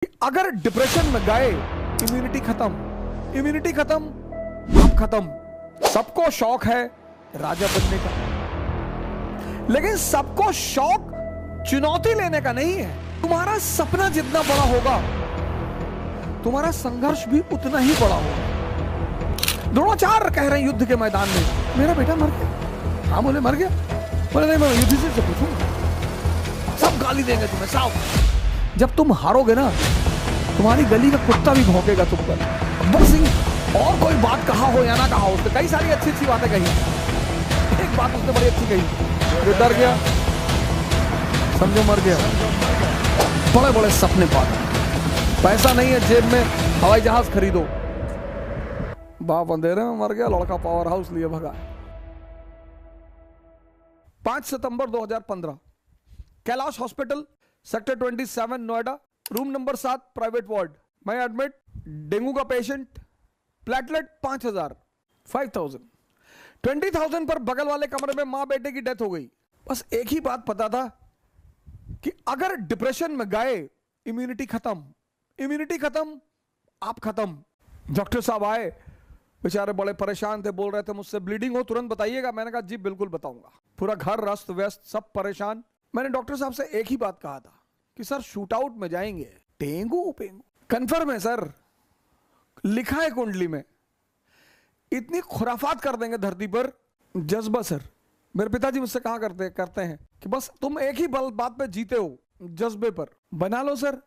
अगर डिप्रेशन में गए, इम्यूनिटी खत्म, इम्यूनिटी खत्म, आप खत्म। सबको शौक है राजा बनने का, लेकिन सबको शौक चुनौती लेने का नहीं है। तुम्हारा सपना जितना बड़ा होगा, तुम्हारा संघर्ष भी उतना ही बड़ा होगा। द्रोणाचार्य कह रहे हैं युद्ध के मैदान में, मेरा बेटा मर गया। हाँ बोले मर गया, बोले नहीं मैं युधिष्ठिर से पूछूंगा, सब गाली देंगे तुम्हें सब। जब तुम हारोगे ना, तुम्हारी गली का कुत्ता भी भौंकेगा तुम पर। अकबर सिंह और कोई बात कहा हो या ना कहा हो, उसने कई सारी अच्छी अच्छी बातें कही। एक बात उसने बड़ी अच्छी कही, जो डर गया समझो मर गया। बड़े बड़े सपने पाते, पैसा नहीं है जेब में, हवाई जहाज खरीदो, बाप अंधेरे में मर गया, लड़का पावर हाउस लिए भगा। 5 सितंबर 2015 Kailash hospital sector 27 Noida, room number 7 private ward. मैं एडमिट, डेंगू का पेशेंट, प्लेटलेट 5000, 5000, 20,000 पर बगल वाले कमरे में मां बेटे की डेथ हो गई। बस एक ही बात पता था कि अगर डिप्रेशन में गए, इम्यूनिटी खत्म, इम्यूनिटी खत्म, आप खत्म। डॉक्टर साहब आए, बेचारे बड़े परेशान थे, बोल रहे थे मुझसे ब्लीडिंग हो तुरंत बताइएगा। मैंने कहा जी बिल्कुल बताऊंगा। पूरा घर अस्त व्यस्त, सब परेशान। मैंने डॉक्टर साहब से एक ही बात कहा था कि सर शूट आउट में जाएंगे, डेंगू पेंगू कंफर्म है सर, लिखा है कुंडली में, इतनी खुराफात कर देंगे धरती पर। जज्बा सर, मेरे पिताजी मुझसे कहा करते हैं कि बस तुम एक ही बात पे जीते हो, जज्बे पर। बना लो सर।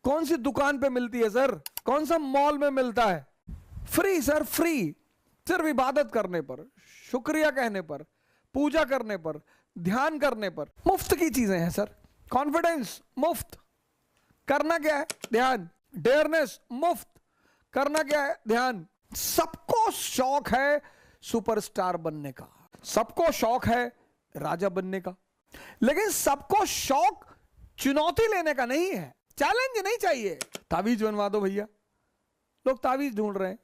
कौन सी दुकान पे मिलती है सर, कौन सा मॉल में मिलता है? Free sir, free. सिर्फ इबादत करने पर, शुक्रिया कहने पर, पूजा करने पर, ध्यान करने पर, मुफ्त की चीजें हैं सर। कॉन्फिडेंस मुफ्त, करना क्या है? ध्यान। डेयरनेस मुफ्त, करना क्या है? ध्यान। सबको शौक है सुपरस्टार बनने का, सबको शौक है राजा बनने का, लेकिन सबको शौक चुनौती लेने का नहीं है। चैलेंज नहीं चाहिए। तावीज बनवा दो भैया, लोग तावीज ढूंढ रहे हैं,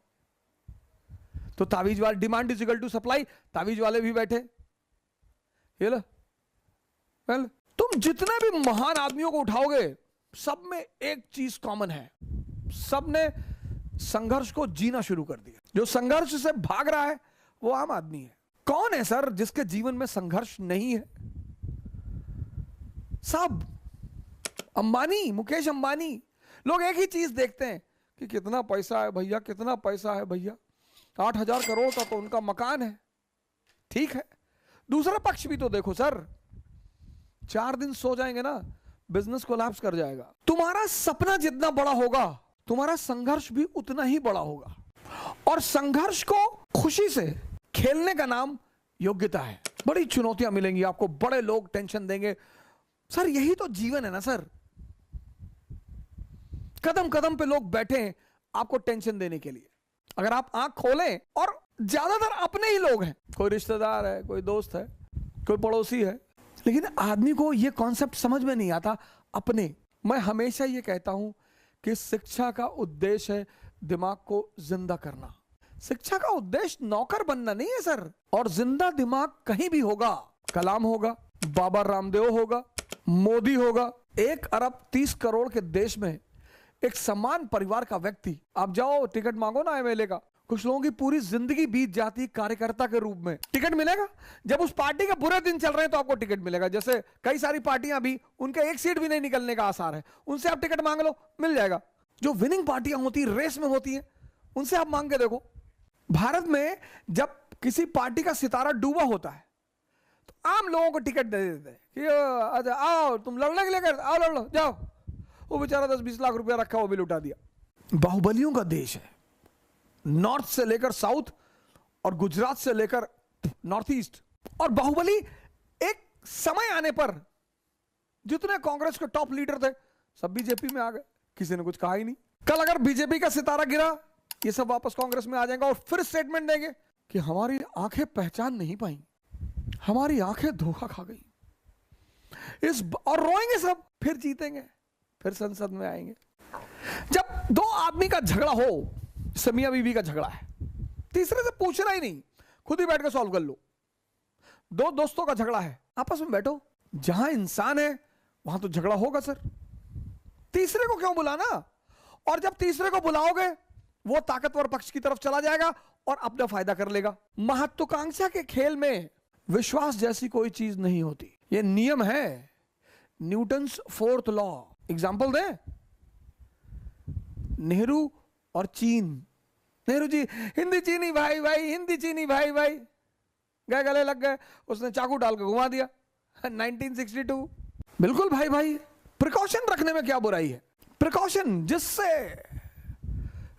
तो तावीज वाले, demand is equal to supply, तावीज वाले भी बैठे। ये लो, वेल, तुम जितने भी महान आदमियों को उठाओगे, सब में एक चीज कॉमन है, सब ने संघर्ष को जीना शुरू कर दिया। जो संघर्ष से भाग रहा है वो आम आदमी है। कौन है सर जिसके जीवन में संघर्ष नहीं है? सब अंबानी, मुकेश अंबानी, लोग एक ही चीज देखते हैं कि कितना पैसा है भैया, कितना पैसा है भैया। 8,000 करोड़ का तो उनका मकान है, ठीक है। दूसरा पक्ष भी तो देखो सर, 4 दिन सो जाएंगे ना, बिजनेस कोलैप्स कर जाएगा। तुम्हारा सपना जितना बड़ा होगा, तुम्हारा संघर्ष भी उतना ही बड़ा होगा। और संघर्ष को खुशी से खेलने का नाम योग्यता है। बड़ी चुनौतियां मिलेंगी आपको, बड़े लोग टेंशन देंगे। सर यही तो जीवन है ना सर। कदम कदम पे लोग बैठे हैं आपको टेंशन देने के लिए। अगर आप आंख खोलें, और ज्यादातर अपने ही लोग हैं, कोई रिश्तेदार है, कोई दोस्त है, कोई पड़ोसी है, लेकिन आदमी को यह कॉन्सेप्ट समझ में नहीं आता अपने। मैं हमेशा यह कहता हूं कि शिक्षा का उद्देश्य है दिमाग को जिंदा करना। शिक्षा का उद्देश्य नौकर बनना नहीं है सर। और जिंदा दिमाग कहीं भी होगा, कलाम होगा, बाबा रामदेव होगा, मोदी होगा। 1 अरब 30 करोड़ के देश में एक समान परिवार का व्यक्ति, आप जाओ टिकट मांगो ना एमएलए का, कुछ लोगों की पूरी जिंदगी बीत जाती कार्यकर्ता के रूप में। टिकट मिलेगा जब उस पार्टी के बुरे दिन चल रहे हैं, तो आपको टिकट मिलेगा। जैसे कई सारी पार्टियां भी, उनके एक सीट भी नहीं निकलने का आसार है, उनसे आप टिकट मांग लो, मिल जाएगा। जो विनिंग पार्टियां होती, रेस में होती हैं, उनसे आप मांग के देखो। भारत में जब किसी पार्टी का सितारा डूबा होता है, तो आम लोगों को टिकट दे देते हैं कि आओ तुम लड़ने के लिए, आओ लड़ लो, जाओ। वो बेचारा 10-20 लाख रुपया रखा, वो भी लुटा दिया। बाहुबलियों का देश है, नॉर्थ से लेकर साउथ और गुजरात से लेकर नॉर्थ ईस्ट। और बाहुबली एक समय आने पर जितने कांग्रेस के टॉप लीडर थे, सब बीजेपी में आ गए, किसी ने कुछ कहा ही नहीं। कल अगर बीजेपी का सितारा गिरा, ये सब वापस कांग्रेस में आ जाएगा और फिर स्टेटमेंट देंगे कि हमारी आंखें पहचान नहीं पाई, हमारी आंखें धोखा खा गई, और रोएंगे सब, फिर जीतेंगे, फिर संसद में आएंगे। जब 2 आदमी का झगड़ा हो, जैसे मियां बीवी का झगड़ा है, तीसरे से पूछना ही नहीं, खुद ही बैठ के सॉल्व कर लो। 2 दोस्तों का झगड़ा है, आपस में बैठो, जहां इंसान है वहां तो झगड़ा होगा सर। तीसरे को क्यों बुलाना? और जब तीसरे को बुलाओगे वो ताकतवर पक्ष की तरफ चला जाएगा और अपना फायदा कर लेगा। महत्वाकांक्षा के खेल में विश्वास जैसी कोई चीज नहीं होती। ये नियम है, न्यूटन्स फोर्थ लॉ। एग्जाम्पल दें, नेहरू और चीन। नेहरू जी हिंदी चीनी भाई भाई, हिंदी चीनी भाई भाई, गए गले लग गए, उसने चाकू डाल के घुमा दिया 1962। बिल्कुल भाई भाई, प्रिकॉशन रखने में क्या बुराई है? प्रिकॉशन, जिससे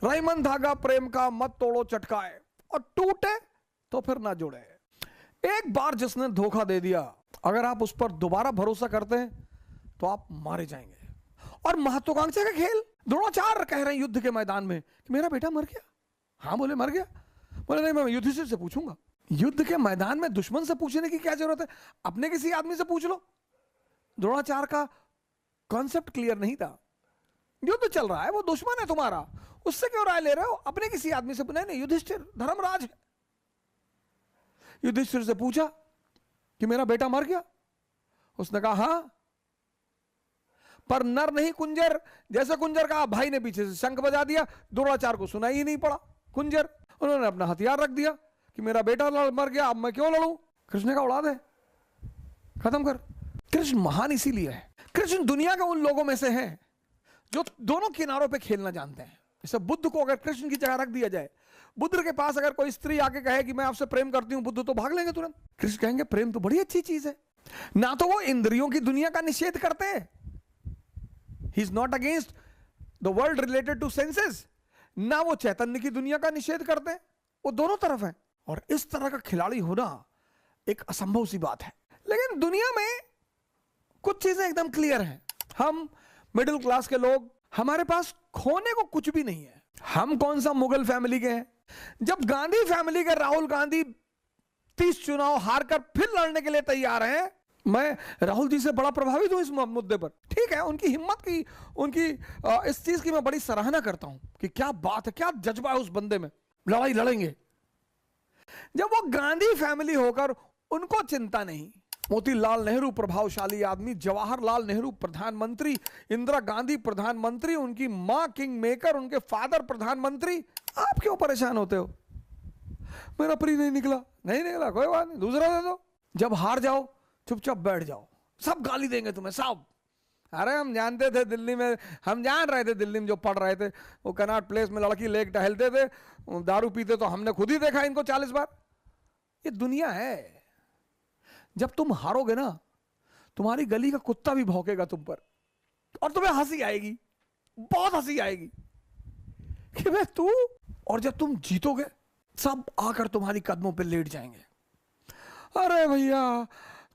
रईमन धागा प्रेम का मत तोड़ो चटकाए, और टूटे तो फिर ना जुड़े। एक बार जिसने धोखा दे दिया, अगर आप उस पर दोबारा भरोसा करते हैं तो आप मारे जाएंगे। और महत्वाकांक्षा का खेल, द्रोणाचार्य कह रहे हैं युद्ध के मैदान में कि मेरा बेटा मर गया। हाँ बोले मर गया, बोले नहीं मैं युधिष्ठिर से पूछूंगा। युद्ध के मैदान में दुश्मन से पूछने की क्या जरूरत है, अपने किसी आदमी से पूछ लो। द्रोणाचार्य का कॉन्सेप्ट क्लियर नहीं था। युद्ध चल रहा है, वो दुश्मन है तुम्हारा, उससे क्यों राय ले रहे हो? अपने किसी आदमी से। नहीं, युधिष्ठिर धर्मराज है। युधिष्ठिर से पूछा कि मेरा बेटा मर गया। उसने कहा हाँ, पर नर नहीं कुंजर। जैसे कुंजर कहा, भाई ने पीछे से शंख बजा दिया, द्रोणाचार्य को सुनाई ही नहीं पड़ा कुंजर। उन्होंने अपना हथियार रख दिया कि मेरा बेटा मर गया, अब मैं क्यों लड़ूं? कृष्ण का औलाद है, खत्म कर। कृष्ण महान इसीलिए है, कृष्ण दुनिया के उन लोगों में से हैं जो दोनों किनारों पे खेलना जानते हैं। जैसे बुद्ध को अगर कृष्ण की जगह रख दिया जाए, बुद्ध के पास अगर कोई स्त्री आके कहे कि मैं आपसे प्रेम करती हूं, बुद्ध तो भाग लेंगे तुरंत। कृष्ण कहेंगे प्रेम तो बड़ी अच्छी चीज है। ना तो वो इंद्रियों की दुनिया का निषेध करते हैं, he is not against the world related to senses, ना वो चैतन्य की दुनिया का निषेध करते हैं। वो दोनों तरफ है। और इस तरह का खिलाड़ी होना एक असंभव सी बात है। लेकिन दुनिया में कुछ चीजें एकदम क्लियर हैं। हम मिडिल क्लास के लोग, हमारे पास खोने को कुछ भी नहीं है। हम कौन सा मुगल फैमिली के हैं? जब गांधी फैमिली के राहुल गांधी 30 चुनाव हारकर फिर लड़ने के लिए तैयार हैं, मैं राहुल जी से बड़ा प्रभावित हूं इस मुद्दे पर। ठीक है, उनकी हिम्मत की, उनकी इस चीज की मैं बड़ी सराहना करता हूं कि क्या बात है, क्या जज्बा है उस बंदे में, लड़ाई लड़ेंगे। जब वो गांधी फैमिली होकर उनको चिंता नहीं, मोतीलाल नेहरू प्रभावशाली आदमी, जवाहरलाल नेहरू प्रधानमंत्री, इंदिरा गांधी प्रधानमंत्री, उनकी मां किंग मेकर, उनके फादर प्रधानमंत्री, आप क्यों परेशान होते हो? मेरा प्री नहीं निकला, नहीं निकला, कोई बात नहीं, दूसरा दे दो। जब हार जाओ चुपचाप बैठ जाओ, सब गाली देंगे तुम्हें सब। अरे हम जानते थे दिल्ली में, हम जान रहे थे दिल्ली में जो पढ़ रहे थे, वो कनॉट प्लेस में लड़की लेके टहलते थे, दारू पीते, तो हमने खुद ही देखा इनको 40 बार। ये दुनिया है। जब तुम हारोगे ना, तुम्हारी गली का कुत्ता भी भौंकेगा तुम पर, और तुम्हें हंसी आएगी, बहुत हंसी आएगी कि मैं तू। और जब तुम जीतोगे, सब आकर तुम्हारी कदमों पे लेट जाएंगे। अरे भैया,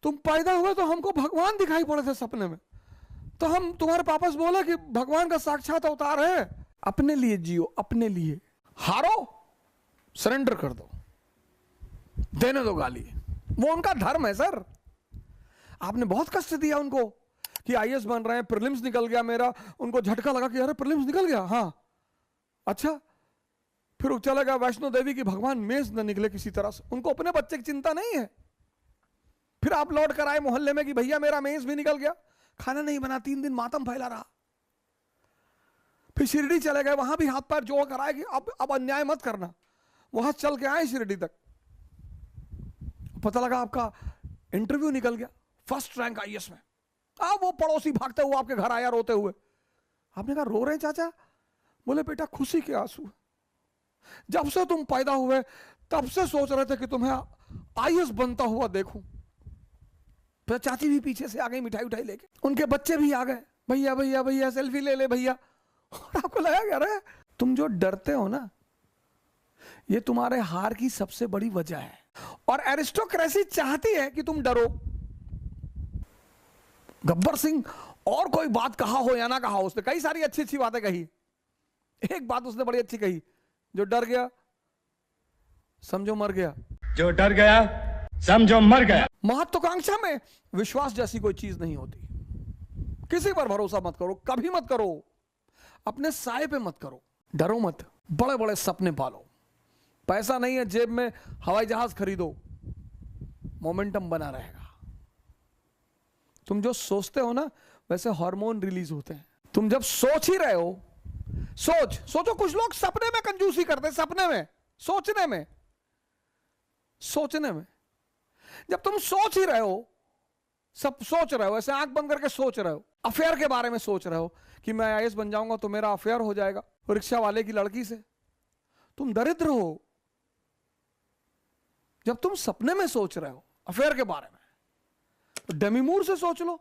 तुम पैदा हुए तो हमको भगवान दिखाई पड़े थे सपने में, तो हम तुम्हारे पापा से बोले कि भगवान का साक्षात अवतार है। अपने लिए जियो, अपने लिए। हारो, सरेंडर कर दो, देने दो गाली, वो उनका धर्म है सर। आपने बहुत कष्ट दिया उनको कि आईएएस बन रहे हैं, प्रीलिम्स निकल गया मेरा, उनको झटका लगा कि अरे प्रीलिम्स निकल गया, हाँ अच्छा, फिर चला गया वैष्णो देवी की भगवान मेज न निकले किसी तरह से। उनको अपने बच्चे की चिंता नहीं है। फिर आप लौट कर आए मोहल्ले में कि भैया मेरा मेज भी निकल गया, खाना नहीं बना, 3 दिन मातम फैला रहा। फिर शिरडी चले गए, वहां भी हाथ पैर जोड़ कर आए कि अब अन्याय मत करना। वहां चल के आए शिरडी तक, पता लगा आपका इंटरव्यू निकल गया, फर्स्ट रैंक आईएएस में। अब वो पड़ोसी भागते हुए आपके घर आया रोते हुए। आपने कहा रो रहे हैं चाचा? बोले बेटा खुशी के आंसू, जब से तुम पैदा हुए तब से सोच रहे थे कि तुम्हें आईएएस बनता हुआ देखूं। फिर चाची भी पीछे से आ गई मिठाई उठाई लेके, उनके बच्चे भी आ गए, भैया भैया भैया सेल्फी ले ले भैया। और आपको लगा कि अरे तुम जो डरते हो ना, ये तुम्हारे हार की सबसे बड़ी वजह है। और एरिस्टोक्रेसी चाहती है कि तुम डरो। गब्बर सिंह और कोई बात कहा हो या ना कहा हो, उसने कई सारी अच्छी अच्छी बातें कही। एक बात उसने बड़ी अच्छी कही, जो डर गया समझो मर गया, जो डर गया समझो मर गया। महत्वाकांक्षा में विश्वास जैसी कोई चीज नहीं होती। किसी पर भरोसा मत करो, कभी मत करो, अपने साए पे मत करो, डरो मत, बड़े बड़े सपने पालो। पैसा नहीं है जेब में, हवाई जहाज खरीदो, मोमेंटम बना रहेगा। तुम जो सोचते हो ना, वैसे हार्मोन रिलीज होते हैं। तुम जब सोच ही रहे हो, सोचो, कुछ लोग सपने में कंजूसी करते हैं, सपने में, सोचने में। जब तुम सोच ही रहे हो, सब सोच रहे हो, ऐसे आंख बंद करके सोच रहे हो, अफेयर के बारे में सोच रहे हो कि मैं आईएएस बन जाऊंगा तो मेरा अफेयर हो जाएगा रिक्शा वाले की लड़की से, तुम दरिद्र हो। जब तुम सपने में सोच रहे हो अफेयर के बारे में, तो डेमी मूर से सोच लो,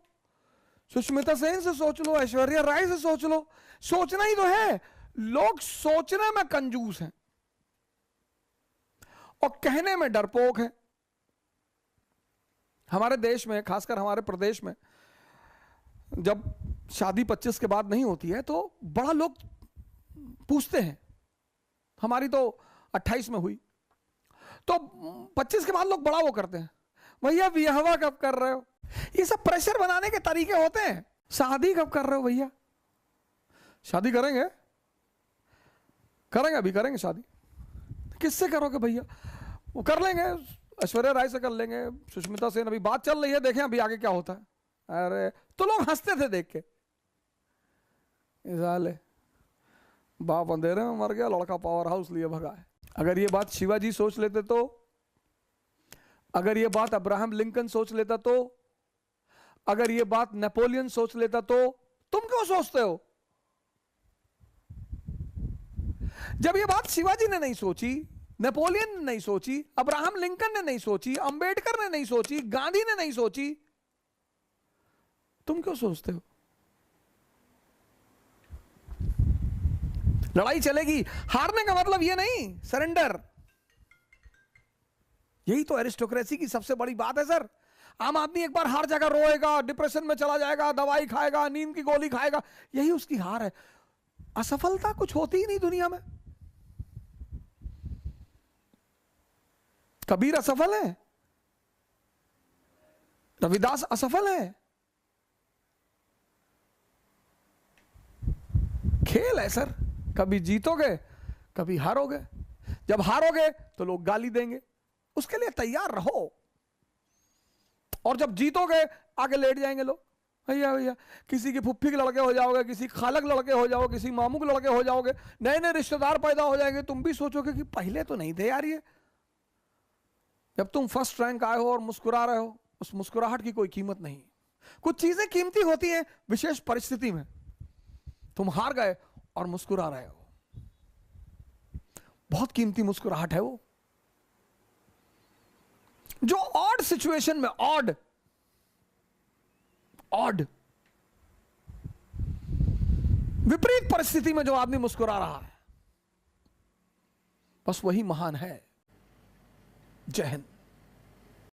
सुष्मिता सेन से सोच लो, ऐश्वर्या राय से सोच लो। सोचना ही तो है। लोग सोचने में कंजूस हैं और कहने में डरपोक हैं। हमारे देश में, खासकर हमारे प्रदेश में, जब शादी 25 के बाद नहीं होती है तो बड़ा लोग पूछते हैं। हमारी तो 28 में हुई, तो 25 के बाद लोग बड़ा वो करते हैं, भैया विवाह कब कर रहे हो। ये सब प्रेशर बनाने के तरीके होते हैं। शादी कब कर रहे हो भैया? शादी करेंगे, अभी करेंगे शादी। किससे करोगे भैया? वो कर लेंगे, ऐश्वर्या राय से कर लेंगे, सुष्मिता सेन, अभी बात चल रही है, देखें अभी आगे क्या होता है। अरे तो लोग हंसते थे देख के, साले बाप अंधेरे में मर गया, लड़का पावर हाउस लिए भगा है। अगर ये बात शिवाजी सोच लेते तो, अगर ये बात अब्राहम लिंकन सोच लेता तो, अगर ये बात नेपोलियन सोच लेता तो तुम क्यों सोचते हो? जब ये बात शिवाजी ने नहीं सोची, नेपोलियन ने नहीं सोची, अब्राहम लिंकन ने नहीं सोची, अंबेडकर ने नहीं सोची, गांधी ने नहीं सोची, तुम क्यों सोचते हो? लड़ाई चलेगी। हारने का मतलब ये नहीं, सरेंडर। यही तो एरिस्टोक्रेसी की सबसे बड़ी बात है सर। आम आदमी एक बार हार जाएगा, रोएगा, डिप्रेशन में चला जाएगा, दवाई खाएगा, नींद की गोली खाएगा, यही उसकी हार है। असफलता कुछ होती ही नहीं दुनिया में। कबीर असफल है, रविदास असफल है। खेल है सर, कभी जीतोगे कभी हारोगे। जब हारोगे तो लोग गाली देंगे, उसके लिए तैयार रहो। और जब जीतोगे आगे लेट जाएंगे लोग, भैया भैया, किसी की फुफ्फी के लड़के हो जाओगे, किसी खालक लड़के हो जाओगे, किसी मामू के लड़के हो जाओगे, नए नए रिश्तेदार पैदा हो जाएंगे। तुम भी सोचोगे कि पहले तो नहीं थे यार ये। जब तुम फर्स्ट रैंक आए हो और मुस्कुरा रहे हो, उस मुस्कुराहट की कोई कीमत नहीं। कुछ चीजें कीमती होती हैं विशेष परिस्थिति में। तुम हार गए और मुस्कुरा रहे हो, बहुत कीमती मुस्कुराहट है वो। जो ऑड सिचुएशन में, ऑड विपरीत परिस्थिति में जो आदमी मुस्कुरा रहा है, बस वही महान है। जय हिंद।